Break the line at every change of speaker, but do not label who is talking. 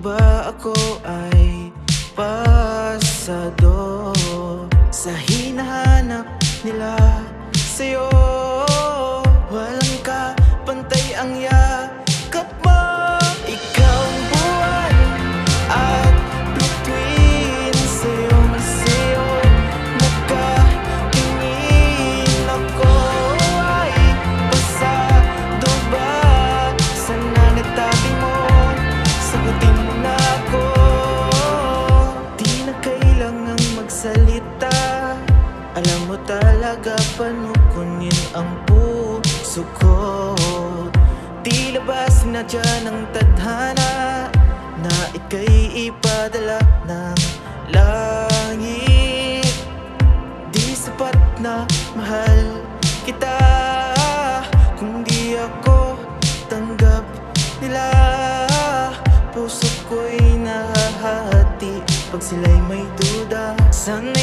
ba ako ay pasado sa hinahanap nila sa'yo? Walang kapantay ang yakap mo. Ikaw ang buwan at bituin sa'yong sa'yo. Nakatingin ako, ay pasado ba? Sana natabi mo, sagutin mo na ako. Di na kailangang magsalita, alam mo talaga panukunin ang puso ko. Di labas na dyan ang tadhana na ika'y ipadala ng langit. Di sapat na mahal kita kung di ako tanggap nila. Puso ko'y nahahati pag sila'y may duda. San